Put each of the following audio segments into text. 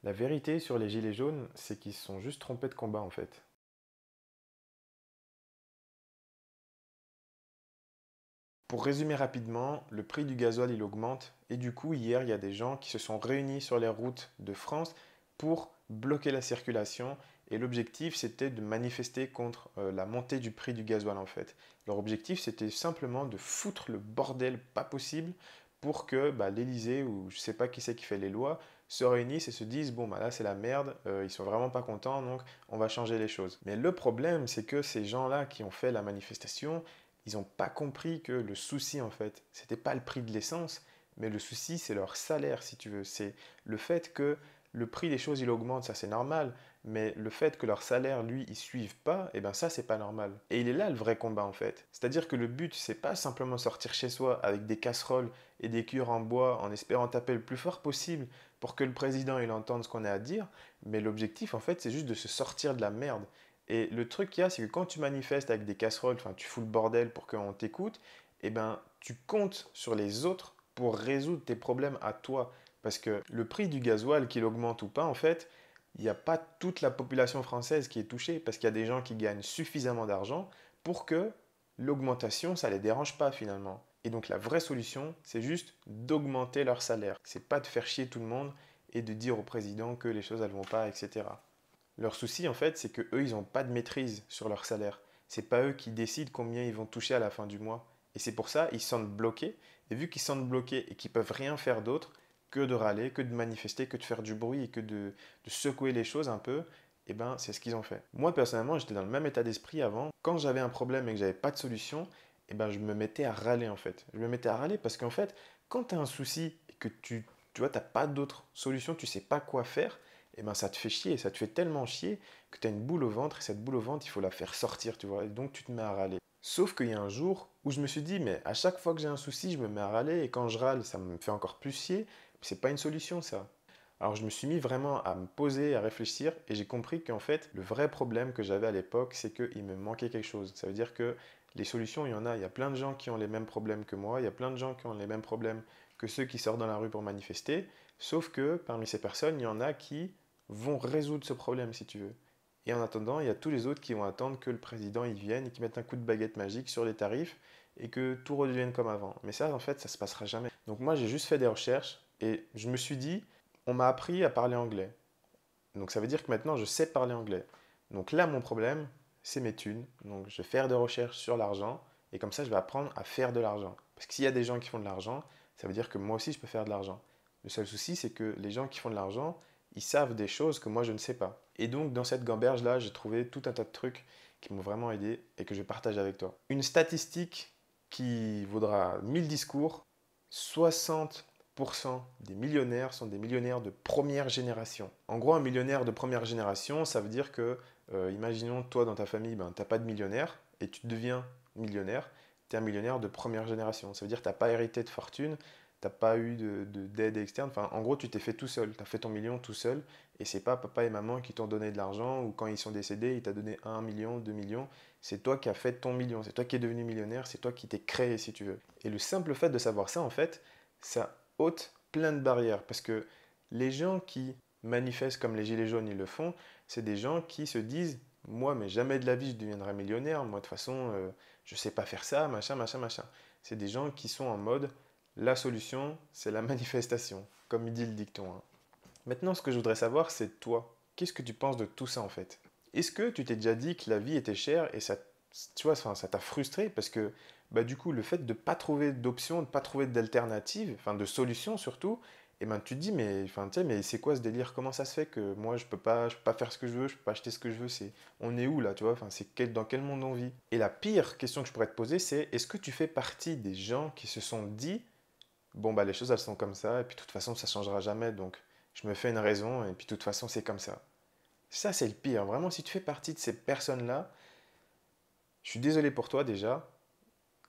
La vérité sur les gilets jaunes, c'est qu'ils se sont juste trompés de combat en fait. Pour résumer rapidement, le prix du gasoil il augmente et du coup hier il y a des gens qui se sont réunis sur les routes de France pour bloquer la circulation et l'objectif c'était de manifester contre la montée du prix du gasoil en fait. Leur objectif c'était simplement de foutre le bordel pas possible pour que l'Elysée ou je sais pas qui c'est qui fait les lois se réunissent et se disent bon bah là c'est la merde, ils sont vraiment pas contents donc on va changer les choses. Mais le problème c'est que ces gens-là qui ont fait la manifestation, ils n'ont pas compris que le souci, en fait, c'était pas le prix de l'essence, mais le souci, c'est leur salaire, si tu veux. C'est le fait que le prix des choses, il augmente, ça c'est normal, mais le fait que leur salaire, lui, il suive pas, et ben ça, c'est pas normal. Et il est là le vrai combat, en fait. C'est-à-dire que le but, c'est pas simplement sortir chez soi avec des casseroles et des cuillères en bois en espérant taper le plus fort possible pour que le président, il entende ce qu'on a à dire, mais l'objectif, en fait, c'est juste de se sortir de la merde. Et le truc qu'il y a, c'est que quand tu manifestes avec des casseroles, enfin tu fous le bordel pour qu'on t'écoute, eh ben tu comptes sur les autres pour résoudre tes problèmes à toi. Parce que le prix du gasoil, qu'il augmente ou pas, en fait, il n'y a pas toute la population française qui est touchée, parce qu'il y a des gens qui gagnent suffisamment d'argent pour que l'augmentation, ça ne les dérange pas finalement. Et donc la vraie solution, c'est juste d'augmenter leur salaire. C'est pas de faire chier tout le monde et de dire au président que les choses ne vont pas, etc. Leur souci, en fait, c'est que eux, ils n'ont pas de maîtrise sur leur salaire. C'est pas eux qui décident combien ils vont toucher à la fin du mois. Et c'est pour ça, ils se sentent bloqués. Et vu qu'ils se sentent bloqués et qu'ils peuvent rien faire d'autre que de râler, que de manifester, que de faire du bruit et que de secouer les choses un peu, eh ben, c'est ce qu'ils ont fait. Moi, personnellement, j'étais dans le même état d'esprit avant. Quand j'avais un problème et que j'avais pas de solution, eh ben, je me mettais à râler, en fait. Je me mettais à râler parce qu'en fait, quand tu as un souci et que tu vois, t'as pas d'autre solution, tu sais pas quoi faire, et ben ça te fait chier, ça te fait tellement chier que tu as une boule au ventre, et cette boule au ventre, il faut la faire sortir, tu vois, et donc tu te mets à râler. Sauf qu'il y a un jour où je me suis dit, mais à chaque fois que j'ai un souci, je me mets à râler, et quand je râle, ça me fait encore plus chier, c'est pas une solution ça. Alors je me suis mis vraiment à me poser, à réfléchir, et j'ai compris qu'en fait, le vrai problème que j'avais à l'époque, c'est qu'il me manquait quelque chose. Ça veut dire que les solutions, il y a plein de gens qui ont les mêmes problèmes que moi, il y a plein de gens qui ont les mêmes problèmes que ceux qui sortent dans la rue pour manifester, sauf que parmi ces personnes, il y en a qui vont résoudre ce problème, si tu veux. Et en attendant, il y a tous les autres qui vont attendre que le président y vienne et qui mette un coup de baguette magique sur les tarifs et que tout redevienne comme avant. Mais ça, en fait, ça se passera jamais. Donc moi, j'ai juste fait des recherches et je me suis dit, on m'a appris à parler anglais. Donc ça veut dire que maintenant, je sais parler anglais. Donc là, mon problème, c'est mes thunes. Donc je vais faire des recherches sur l'argent et comme ça, je vais apprendre à faire de l'argent. Parce que s'il y a des gens qui font de l'argent, ça veut dire que moi aussi, je peux faire de l'argent. Le seul souci, c'est que les gens qui font de l'argent, ils savent des choses que moi, je ne sais pas. Et donc, dans cette gamberge-là, j'ai trouvé tout un tas de trucs qui m'ont vraiment aidé et que je partage avec toi. Une statistique qui vaudra 1000 discours, 60% des millionnaires sont des millionnaires de première génération. En gros, un millionnaire de première génération, ça veut dire que, imaginons, toi, dans ta famille, tu n'as pas de millionnaire et tu deviens millionnaire, tu es un millionnaire de première génération. Ça veut dire que tu n'as pas hérité de fortune, tu n'as pas eu d'aide externe. Enfin, en gros, tu t'es fait tout seul. Tu as fait ton million tout seul. Et c'est pas papa et maman qui t'ont donné de l'argent ou quand ils sont décédés, ils t'ont donné 1 million, 2 millions. C'est toi qui as fait ton million. C'est toi qui es devenu millionnaire. C'est toi qui t'es créé, si tu veux. Et le simple fait de savoir ça, en fait, ça ôte plein de barrières. Parce que les gens qui manifestent comme les Gilets jaunes, ils le font, c'est des gens qui se disent moi, mais jamais de la vie, je deviendrai millionnaire. Moi, de toute façon, je sais pas faire ça, machin, machin, machin. C'est des gens qui sont en mode la solution, c'est la manifestation, comme il dit le dicton, hein. Maintenant, ce que je voudrais savoir, c'est toi. Qu'est-ce que tu penses de tout ça en fait? Est-ce que tu t'es déjà dit que la vie était chère et ça, tu vois, enfin, ça t'a frustré parce que du coup, le fait de ne pas trouver d'options, de ne pas trouver d'alternative, enfin de solution surtout, et ben tu te dis mais, enfin, tu sais, mais c'est quoi ce délire? Comment ça se fait que moi je peux pas faire ce que je veux, je peux pas acheter ce que je veux? On est où là, tu vois? Enfin, dans quel monde on vit? Et la pire question que je pourrais te poser, c'est est-ce que tu fais partie des gens qui se sont dit bon bah les choses elles sont comme ça et puis de toute façon ça changera jamais donc je me fais une raison et puis de toute façon c'est comme ça. Ça c'est le pire. Vraiment si tu fais partie de ces personnes-là, je suis désolé pour toi déjà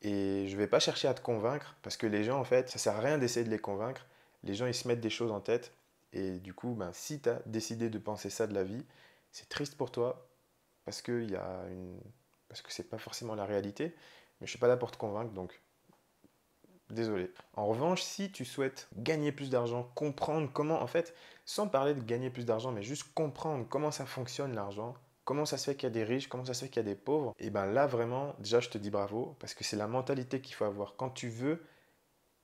et je vais pas chercher à te convaincre parce que les gens en fait ça sert à rien d'essayer de les convaincre. Les gens ils se mettent des choses en tête et du coup ben, si tu as décidé de penser ça de la vie, c'est triste pour toi parce que parce que c'est pas forcément la réalité, mais je suis pas là pour te convaincre donc désolé. En revanche, si tu souhaites gagner plus d'argent, comprendre comment, en fait, sans parler de gagner plus d'argent, mais juste comprendre comment ça fonctionne l'argent, comment ça se fait qu'il y a des riches, comment ça se fait qu'il y a des pauvres, et bien là vraiment, déjà je te dis bravo, parce que c'est la mentalité qu'il faut avoir. Quand tu veux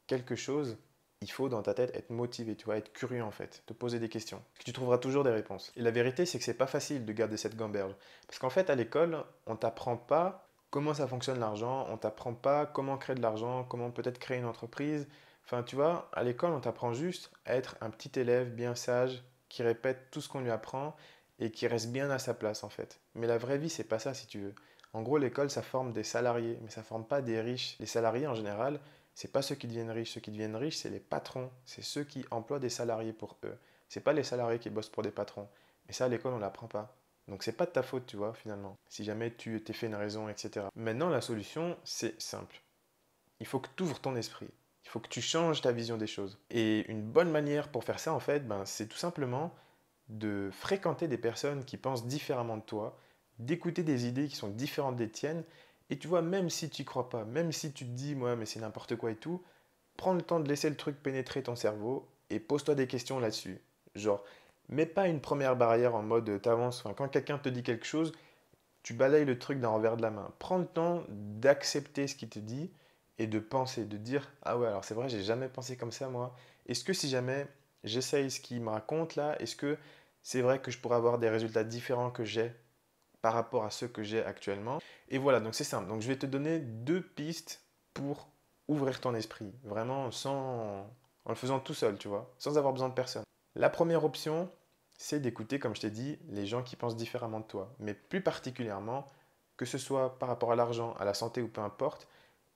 quelque chose, il faut dans ta tête être motivé, tu vois, être curieux en fait, te poser des questions. Parce que tu trouveras toujours des réponses. Et la vérité, c'est que c'est pas facile de garder cette gamberge. Parce qu'en fait, à l'école, on t'apprend pas comment ça fonctionne l'argent, on t'apprend pas comment créer de l'argent, comment peut-être créer une entreprise. Enfin, tu vois, à l'école, on t'apprend juste à être un petit élève bien sage, qui répète tout ce qu'on lui apprend et qui reste bien à sa place en fait. Mais la vraie vie, c'est pas ça si tu veux. En gros, l'école, ça forme des salariés, mais ça forme pas des riches. Les salariés, en général, c'est pas ceux qui deviennent riches. Ceux qui deviennent riches, c'est les patrons. C'est ceux qui emploient des salariés pour eux. C'est pas les salariés qui bossent pour des patrons. Et ça, à l'école, on l'apprend pas. Donc c'est pas de ta faute, tu vois, finalement. Si jamais tu t'es fait une raison, etc. Maintenant, la solution, c'est simple. Il faut que tu ouvres ton esprit. Il faut que tu changes ta vision des choses. Et une bonne manière pour faire ça, en fait, ben, c'est tout simplement de fréquenter des personnes qui pensent différemment de toi, d'écouter des idées qui sont différentes des tiennes. Et tu vois, même si tu n'y crois pas, même si tu te dis, moi, mais c'est n'importe quoi et tout, prends le temps de laisser le truc pénétrer ton cerveau et pose-toi des questions là-dessus. Genre, mets pas une première barrière en mode t'avances. Enfin, quand quelqu'un te dit quelque chose, tu balayes le truc d'un revers de la main. Prends le temps d'accepter ce qu'il te dit et de penser, de dire ah ouais, alors c'est vrai, j'ai jamais pensé comme ça moi. Est-ce que si jamais j'essaye ce qu'il me raconte là, est-ce que c'est vrai que je pourrais avoir des résultats différents que j'ai par rapport à ceux que j'ai actuellement? Et voilà, donc c'est simple. Donc je vais te donner deux pistes pour ouvrir ton esprit, vraiment sans en le faisant tout seul, tu vois, sans avoir besoin de personne. La première option, c'est d'écouter, comme je t'ai dit, les gens qui pensent différemment de toi. Mais plus particulièrement, que ce soit par rapport à l'argent, à la santé ou peu importe,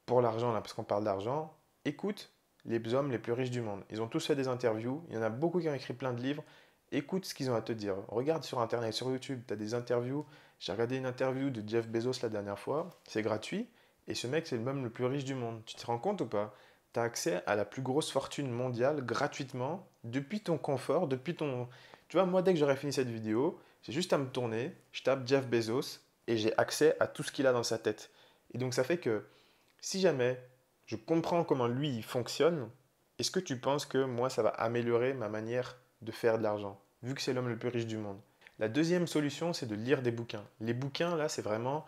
pour l'argent, là, parce qu'on parle d'argent, écoute les hommes les plus riches du monde. Ils ont tous fait des interviews, il y en a beaucoup qui ont écrit plein de livres. Écoute ce qu'ils ont à te dire. Regarde sur Internet, sur YouTube, tu as des interviews. J'ai regardé une interview de Jeff Bezos la dernière fois, c'est gratuit, et ce mec, c'est l'homme le plus riche du monde. Tu te rends compte ou pas? Tu as accès à la plus grosse fortune mondiale gratuitement, depuis ton confort, depuis ton... Tu vois, moi, dès que j'aurai fini cette vidéo, j'ai juste à me tourner, je tape Jeff Bezos, et j'ai accès à tout ce qu'il a dans sa tête. Et donc ça fait que si jamais je comprends comment lui il fonctionne, est-ce que tu penses que moi ça va améliorer ma manière de faire de l'argent, vu que c'est l'homme le plus riche du monde? La deuxième solution, c'est de lire des bouquins. Les bouquins, là, c'est vraiment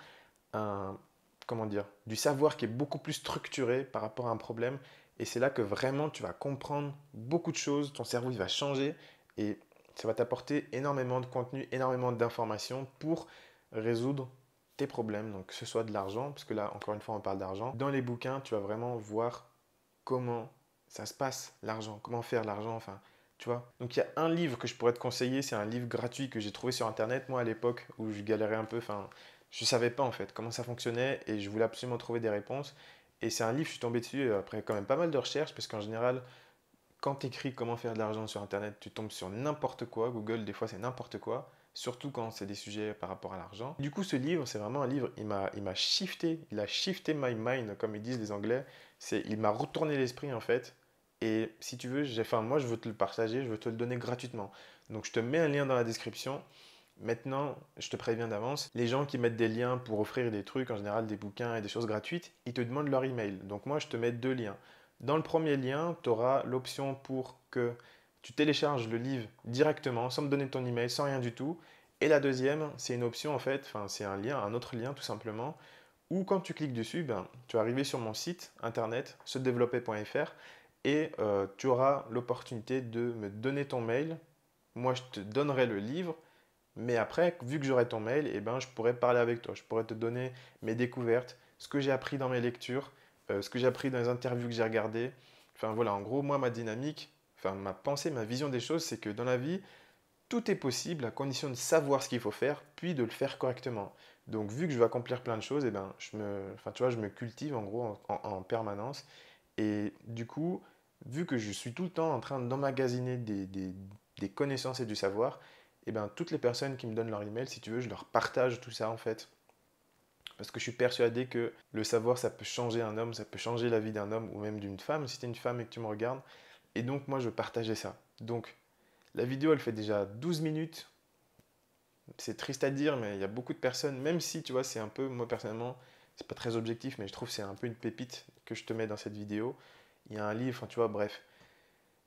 un, comment dire, du savoir qui est beaucoup plus structuré par rapport à un problème. Et c'est là que vraiment tu vas comprendre beaucoup de choses, ton cerveau il va changer et ça va t'apporter énormément de contenu, énormément d'informations pour résoudre tes problèmes. Donc que ce soit de l'argent, parce que là encore une fois on parle d'argent. Dans les bouquins, tu vas vraiment voir comment ça se passe, l'argent, comment faire l'argent, enfin, tu vois. Donc il y a un livre que je pourrais te conseiller, c'est un livre gratuit que j'ai trouvé sur Internet, moi à l'époque où je galérais un peu, enfin, je ne savais pas en fait comment ça fonctionnait et je voulais absolument trouver des réponses. Et c'est un livre, je suis tombé dessus après quand même pas mal de recherches, parce qu'en général, quand tu écris comment faire de l'argent sur Internet, tu tombes sur n'importe quoi. Google, des fois, c'est n'importe quoi, surtout quand c'est des sujets par rapport à l'argent. Du coup, ce livre, c'est vraiment un livre, il m'a shifté, il a shifté my mind, comme ils disent les Anglais. Il m'a retourné l'esprit en fait. Et si tu veux, enfin, moi, je veux te le partager, je veux te le donner gratuitement. Donc, je te mets un lien dans la description. Maintenant, je te préviens d'avance, les gens qui mettent des liens pour offrir des trucs, en général des bouquins et des choses gratuites, ils te demandent leur email. Donc moi, je te mets deux liens. Dans le premier lien, tu auras l'option pour que tu télécharges le livre directement, sans me donner ton email, sans rien du tout. Et la deuxième, c'est une option en fait, enfin c'est un lien, un autre lien tout simplement, où quand tu cliques dessus, ben, tu vas arriver sur mon site internet, sedévelopper.fr, et tu auras l'opportunité de me donner ton mail. Moi, je te donnerai le livre. Mais après, vu que j'aurai ton mail, eh ben, je pourrais parler avec toi. Je pourrais te donner mes découvertes, ce que j'ai appris dans mes lectures, ce que j'ai appris dans les interviews que j'ai regardées. Enfin voilà, en gros, moi, ma dynamique, enfin ma pensée, ma vision des choses, c'est que dans la vie, tout est possible à condition de savoir ce qu'il faut faire, puis de le faire correctement. Donc, vu que je veux accomplir plein de choses, eh ben, enfin, tu vois, je me cultive en gros en permanence. Et du coup, vu que je suis tout le temps en train d'emmagasiner des connaissances et du savoir, et ben, toutes les personnes qui me donnent leur email, si tu veux, je leur partage tout ça en fait. Parce que je suis persuadé que le savoir, ça peut changer un homme, ça peut changer la vie d'un homme ou même d'une femme, si tu es une femme et que tu me regardes. Et donc, moi, je veux partager ça. Donc, la vidéo, elle fait déjà 12 minutes. C'est triste à dire, mais il y a beaucoup de personnes, même si, tu vois, c'est un peu, moi personnellement, c'est pas très objectif, mais je trouve que c'est un peu une pépite que je te mets dans cette vidéo. Il y a un livre, enfin, tu vois, bref.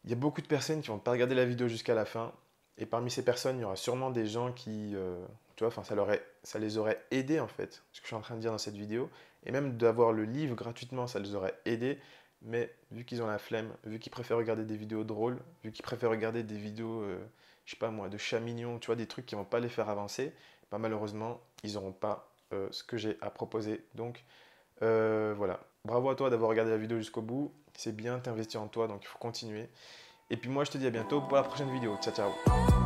Il y a beaucoup de personnes qui vont pas regarder la vidéo jusqu'à la fin. Et parmi ces personnes, il y aura sûrement des gens qui, tu vois, enfin, ça les aurait aidés en fait, ce que je suis en train de dire dans cette vidéo. Et même d'avoir le livre gratuitement, ça les aurait aidés. Mais vu qu'ils ont la flemme, vu qu'ils préfèrent regarder des vidéos drôles, vu qu'ils préfèrent regarder des vidéos, je sais pas moi, de chats mignons, tu vois, des trucs qui vont pas les faire avancer, bah, malheureusement, ils n'auront pas ce que j'ai à proposer. Donc voilà, bravo à toi d'avoir regardé la vidéo jusqu'au bout. C'est bien, t'investis en toi, donc il faut continuer. Et puis moi, je te dis à bientôt pour la prochaine vidéo. Ciao, ciao.